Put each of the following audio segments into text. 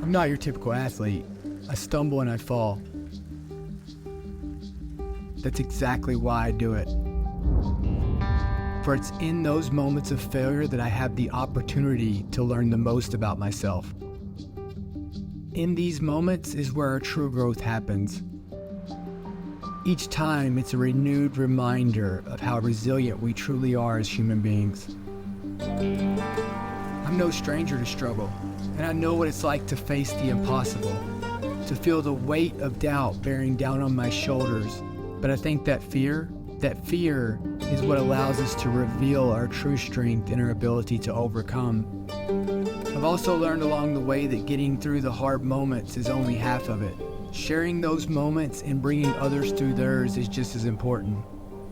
I'm not your typical athlete. I stumble and I fall. That's exactly why I do it. For it's in those moments of failure that I have the opportunity to learn the most about myself. In these moments is where our true growth happens. Each time, it's a renewed reminder of how resilient we truly are as human beings. I'm no stranger to struggle, and I know what it's like to face the impossible, to feel the weight of doubt bearing down on my shoulders. But I think that fear is what allows us to reveal our true strength and our ability to overcome. I've also learned along the way that getting through the hard moments is only half of it. Sharing those moments and bringing others through theirs is just as important.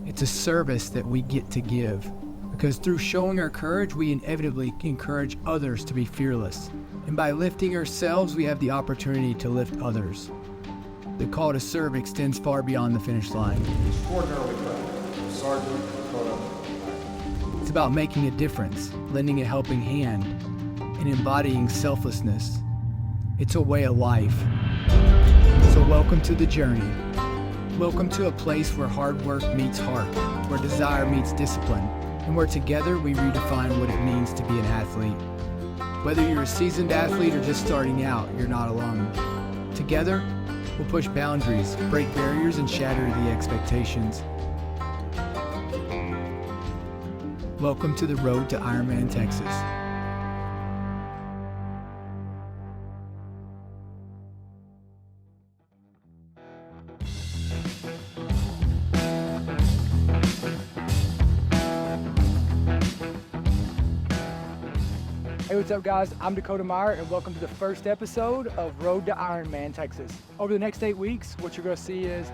It's a service that we get to give, because through showing our courage, we inevitably encourage others to be fearless. And by lifting ourselves, we have the opportunity to lift others. The call to serve extends far beyond the finish line. Extraordinarily proud. Sergeant Dakota. It's about making a difference, lending a helping hand, and embodying selflessness. It's a way of life. So welcome to the journey. Welcome to a place where hard work meets heart, where desire meets discipline, and where together we redefine what it means to be an athlete. Whether you're a seasoned athlete or just starting out, you're not alone. Together, we'll push boundaries, break barriers, and shatter the expectations. Welcome to the road to Ironman Texas. Hey, what's up guys? I'm Dakota Meyer and welcome to the first episode of Road to Ironman Texas. Over the next 8 weeks, what you're gonna see is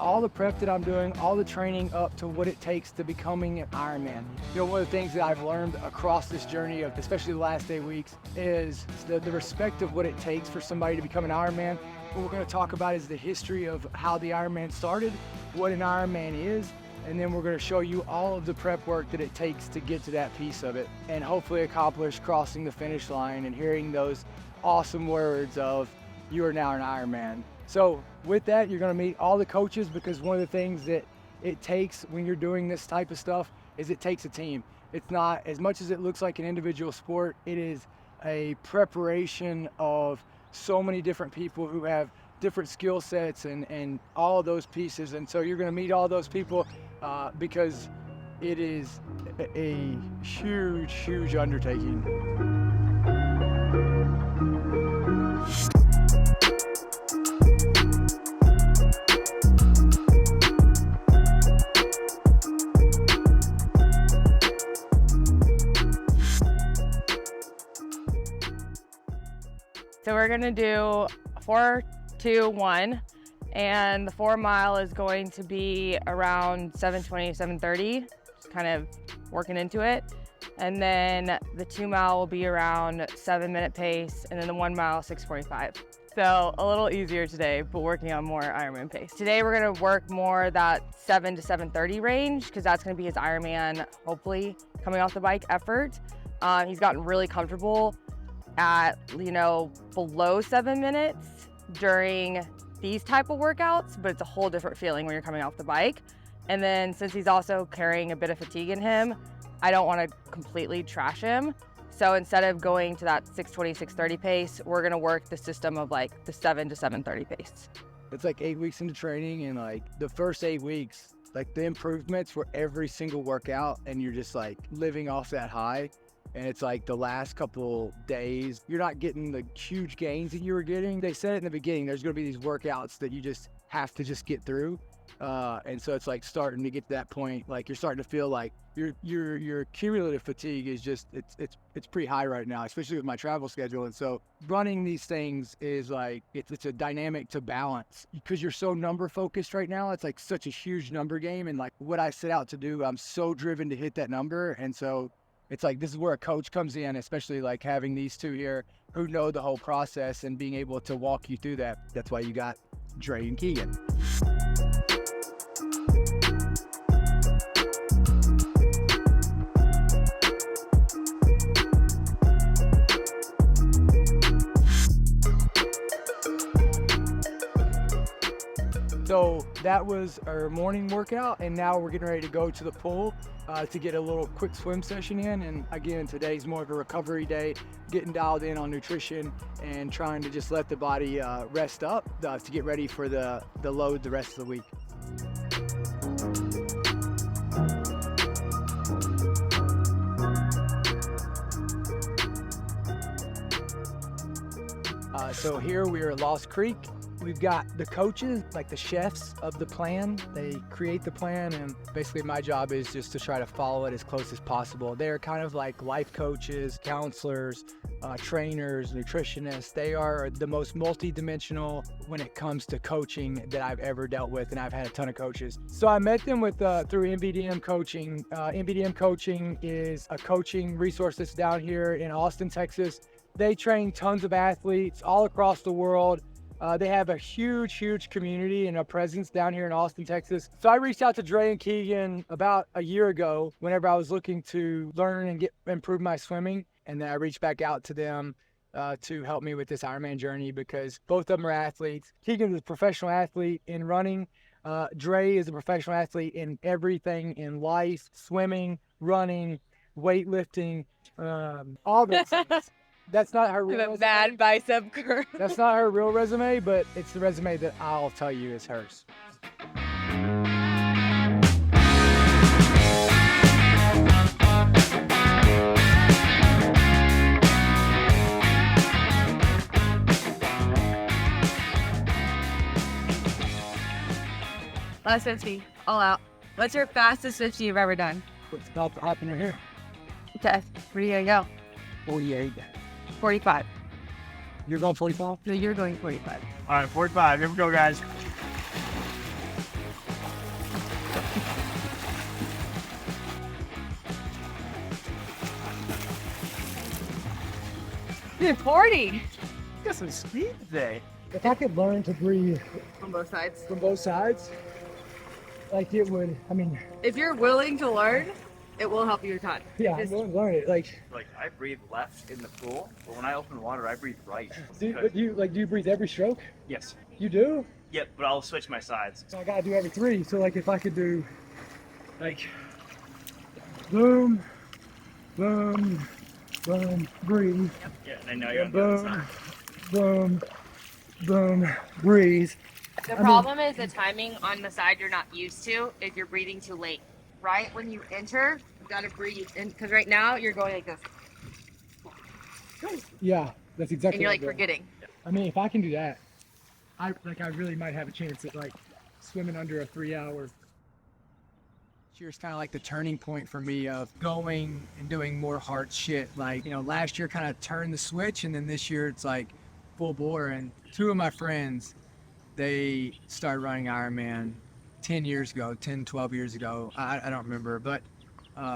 all the prep that I'm doing, all the training up to what it takes to becoming an Ironman. You know, one of the things that I've learned across this journey of, especially the last 8 weeks, is the respect of what it takes for somebody to become an Ironman. What we're gonna talk about is the history of how the Ironman started, what an Ironman is, and then we're going to show you all of the prep work that it takes to get to that piece of it and hopefully accomplish crossing the finish line and hearing those awesome words of you are now an Ironman. So with that, you're going to meet all the coaches, because one of the things that it takes when you're doing this type of stuff is it takes a team. It's not, as much as it looks like an individual sport, it is a preparation of so many different people who have different skill sets and all of those pieces. And so you're going to meet all those people because it is a huge, huge undertaking. So we're going to do 4, 2, 1. And the 4 mile is going to be around 7:20, 7:30, kind of working into it. And then the 2 mile will be around 7-minute pace, and then the 1 mile, 6:45. So a little easier today, but working on more Ironman pace. Today we're gonna work more that 7 to 7:30 range, because that's gonna be his Ironman, hopefully, coming off the bike effort. He's gotten really comfortable at, below 7 minutes during these type of workouts, but it's a whole different feeling when you're coming off the bike. And then since he's also carrying a bit of fatigue in him, I don't want to completely trash him. So instead of going to that 6:20, 6:30 pace, we're gonna work the system of like the 7 to 7:30 pace. It's like 8 weeks into training, and like the first 8 weeks, like the improvements were every single workout, and you're just like living off that high. And it's like the last couple days, you're not getting the huge gains that you were getting. They said it in the beginning, there's gonna be these workouts that you just have to just get through. And so it's like starting to get to that point, like you're starting to feel like your cumulative fatigue is just, it's pretty high right now, especially with my travel schedule. And so running these things is like, it's a dynamic to balance, because you're so number focused right now. It's like such a huge number game. And like what I set out to do, I'm so driven to hit that number. And so it's like, this is where a coach comes in, especially like having these two here who know the whole process and being able to walk you through that. That's why you got Dre and Keegan. So that was our morning workout, and now we're getting ready to go to the pool to get a little quick swim session in. And again, today's more of a recovery day, getting dialed in on nutrition and trying to just let the body rest up to get ready for the load the rest of the week. So here we are at Lost Creek. We've got the coaches, like the chefs of the plan. They create the plan, and basically my job is just to try to follow it as close as possible. They're kind of like life coaches, counselors, trainers, nutritionists. They are the most multi-dimensional when it comes to coaching that I've ever dealt with, and I've had a ton of coaches. So I met them through MVDM Coaching. MVDM Coaching is a coaching resource that's down here in Austin, Texas. They train tons of athletes all across the world. They have a huge community and a presence down here in Austin, Texas. So I reached out to Dre and Keegan about a year ago whenever I was looking to learn and improve my swimming. And then I reached back out to them to help me with this Ironman journey because both of them are athletes. Keegan is a professional athlete in running. Dre is a professional athlete in everything in life, swimming, running, weightlifting, all those things. That's not her real resume. Bad bicep curve. That's not her real resume, but it's the resume that I'll tell you is hers. Last 50, all out. What's your fastest 50 you've ever done? What's about to happen right here? Test. Where are you gonna go? 48. 45. You're going 45? So you're going 45. All right, 45. Here we go, guys. You're 40. Got some speed today. If I could learn to breathe On both sides. from both sides, like it would, I mean, If you're willing to learn, it will help you a ton. yeah, I'm Just- willing to learn it. Like, I breathe left in the pool, but when I open water, I breathe right. do you breathe every stroke? Yes. You do? Yep, but I'll switch my sides. So I gotta do every 3. So like if I could do like boom, boom, boom, breathe, Yeah, and now you're on the other boom, side. boom, boom, breathe. The problem is the timing on the side you're not used to if you're breathing too late. Right when you enter, you gotta breathe. Because right now you're going like this. Yeah, that's exactly. And you're what like I'm doing. forgetting. I mean, if I can do that, I really might have a chance at like swimming under a 3 hour. This year's kind of like the turning point for me of going and doing more hard shit. Like, last year kind of turned the switch, and then this year it's like full bore. And 2 of my friends, they started running Ironman 10 years ago, 10, 12 years ago. I don't remember, but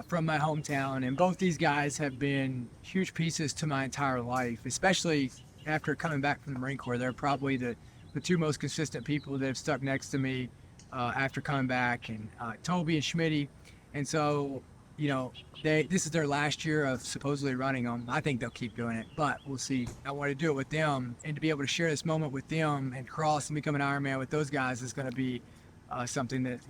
from my hometown. And both these guys have been huge pieces to my entire life, especially after coming back from the Marine Corps. They're probably the 2 most consistent people that have stuck next to me after coming back, and Toby and Schmitty. And so, this is their last year of supposedly running them. I think they'll keep doing it, but we'll see. I want to do it with them, and to be able to share this moment with them and cross and become an Ironman with those guys is going to be something that,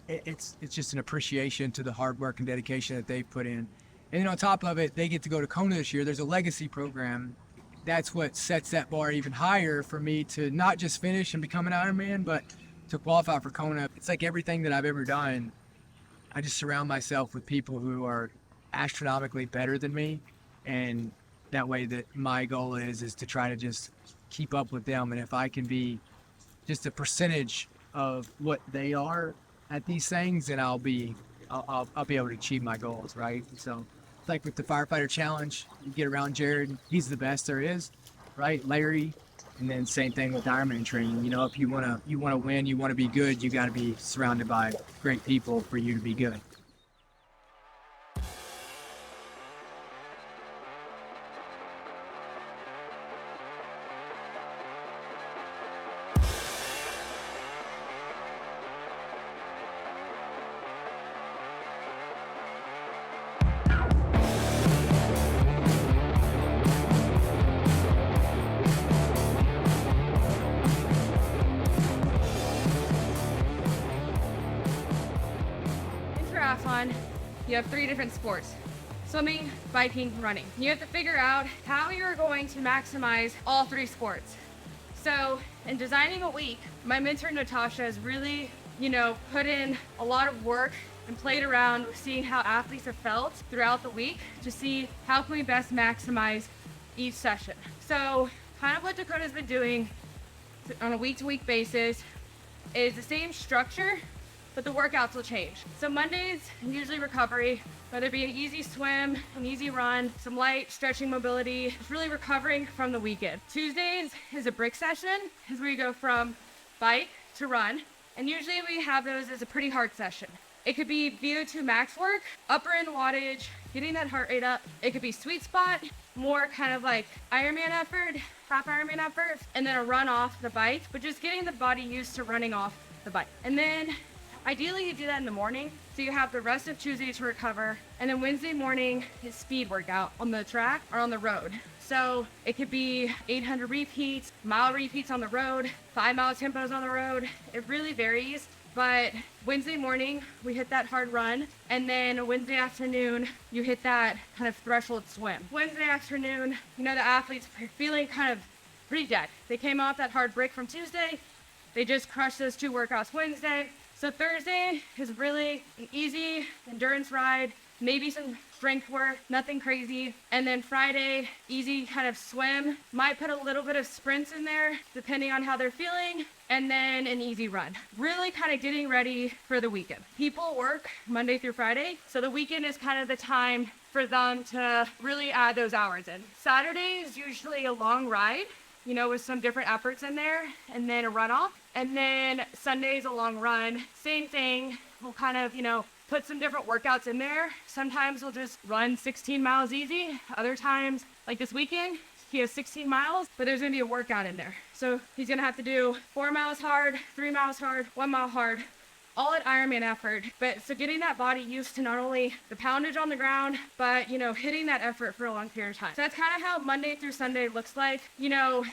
it's just an appreciation to the hard work and dedication that they've put in. And then on top of it, they get to go to Kona this year. There's a legacy program. That's what sets that bar even higher for me to not just finish and become an Ironman, but to qualify for Kona. It's like everything that I've ever done. I just surround myself with people who are astronomically better than me, and that way that my goal is to try to just keep up with them. And if I can be just a percentage of what they are at these things, then I'll be able to achieve my goals, right? So like with the firefighter challenge, you get around Jared, he's the best there is, right? Larry, and then same thing with Ironman training. If you wanna win, you wanna be good, you gotta be surrounded by great people for you to be good. you have 3 different sports: swimming, biking, running. You have to figure out how you're going to maximize all 3 sports. So in designing a week, my mentor Natasha has really, put in a lot of work and played around with seeing how athletes have felt throughout the week to see how can we best maximize each session. So kind of what Dakota's been doing on a week-to-week basis is the same structure, but the workouts will change. So Mondays, usually recovery, whether it be an easy swim, an easy run, some light stretching mobility, it's really recovering from the weekend. Tuesdays is a brick session, is where you go from bike to run. And usually we have those as a pretty hard session. It could be VO2 max work, upper end wattage, getting that heart rate up. It could be sweet spot, more kind of like Ironman effort, half Ironman effort, and then a run off the bike, but just getting the body used to running off the bike. And then ideally you do that in the morning, so you have the rest of Tuesday to recover, and then Wednesday morning is speed workout on the track or on the road. So it could be 800 repeats, mile repeats on the road, 5-mile tempos on the road. It really varies, but Wednesday morning we hit that hard run, and then Wednesday afternoon you hit that kind of threshold swim. Wednesday afternoon, the athletes are feeling kind of pretty dead. They came off that hard break from Tuesday, they just crushed those 2 workouts Wednesday. So Thursday is really an easy endurance ride, maybe some strength work, nothing crazy. And then Friday, easy kind of swim. Might put a little bit of sprints in there, depending on how they're feeling. And then an easy run. Really kind of getting ready for the weekend. People work Monday through Friday, so the weekend is kind of the time for them to really add those hours in. Saturday is usually a long ride, with some different efforts in there, and then a runoff. And then Sunday's a long run. Same thing. We'll kind of, put some different workouts in there. Sometimes we'll just run 16 miles easy. Other times, like this weekend, he has 16 miles, but there's gonna be a workout in there. So he's gonna have to do 4 miles hard, 3 miles hard, 1 mile hard, all at Ironman effort. But so getting that body used to not only the poundage on the ground, but hitting that effort for a long period of time. So that's kind of how Monday through Sunday looks like.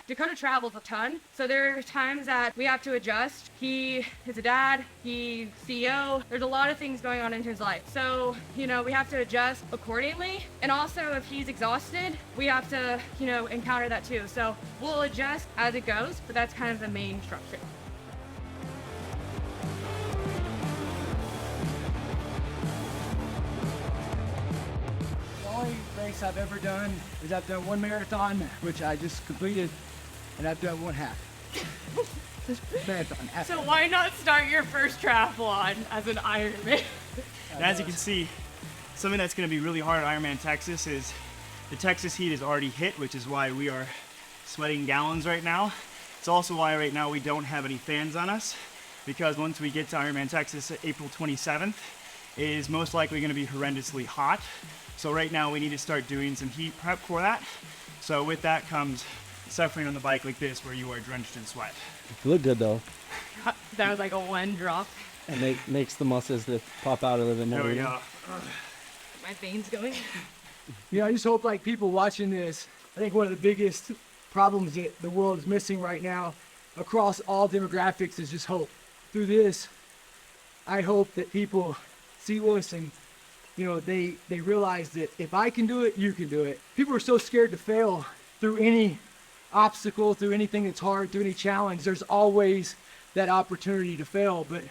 Dakota travels a ton, so there are times that we have to adjust. He is a dad, he's CEO, there's a lot of things going on in his life. So, we have to adjust accordingly. And also if he's exhausted, we have to, encounter that too. So we'll adjust as it goes, but that's kind of the main structure. The only race I've ever done is I've done 1 marathon, which I just completed, and I've done 1 half. Marathon. So why not start your first triathlon as an Ironman? And as you can see, something that's going to be really hard at Ironman Texas is the Texas heat is already hit, which is why we are sweating gallons right now. It's also why right now we don't have any fans on us, because once we get to Ironman Texas April 27th, it is most likely going to be horrendously hot. So right now we need to start doing some heat prep for that. So with that comes suffering on the bike like this, where you are drenched in sweat. You look good though. That was like a 1 drop. It makes the muscles that pop out of it. There we go. My veins going. I just hope people watching this, I think one of the biggest problems that the world is missing right now across all demographics is just hope. Through this, I hope that people see us and they realize that if I can do it, you can do it. People are so scared to fail through any obstacle, through anything that's hard, through any challenge. There's always that opportunity to fail, but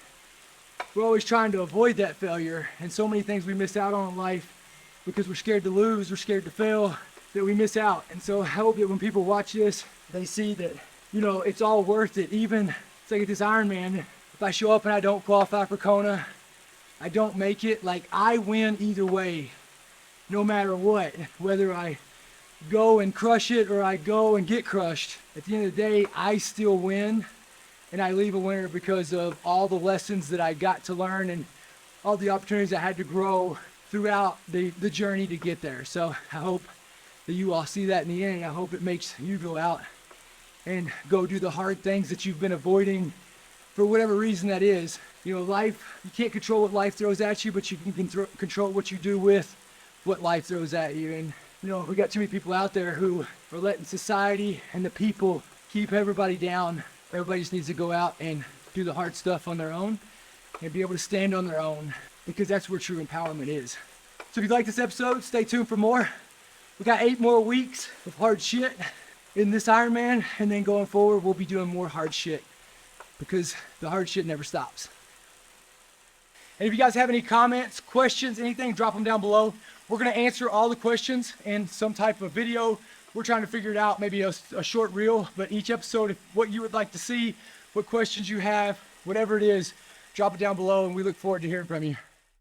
we're always trying to avoid that failure. And so many things we miss out on in life because we're scared to lose, we're scared to fail, that we miss out. And so I hope that when people watch this, they see that, it's all worth it. Even, it's like at this Ironman, if I show up and I don't qualify for Kona, I don't make it, I win either way, no matter what. Whether I go and crush it or I go and get crushed, at the end of the day, I still win, and I leave a winner because of all the lessons that I got to learn and all the opportunities I had to grow throughout the journey to get there. So I hope that you all see that in the end. I hope it makes you go out and go do the hard things that you've been avoiding for whatever reason that is. Life, you can't control what life throws at you, but you can control what you do with what life throws at you. And, we got too many people out there who are letting society and the people keep everybody down. Everybody just needs to go out and do the hard stuff on their own and be able to stand on their own, because that's where true empowerment is. So if you like this episode, stay tuned for more. We got 8 more weeks of hard shit in this Ironman, and then going forward, we'll be doing more hard shit because the hard shit never stops. And if you guys have any comments, questions, anything, drop them down below. We're gonna answer all the questions in some type of video. We're trying to figure it out, maybe a short reel, but each episode, if what you would like to see, what questions you have, whatever it is, drop it down below, and we look forward to hearing from you.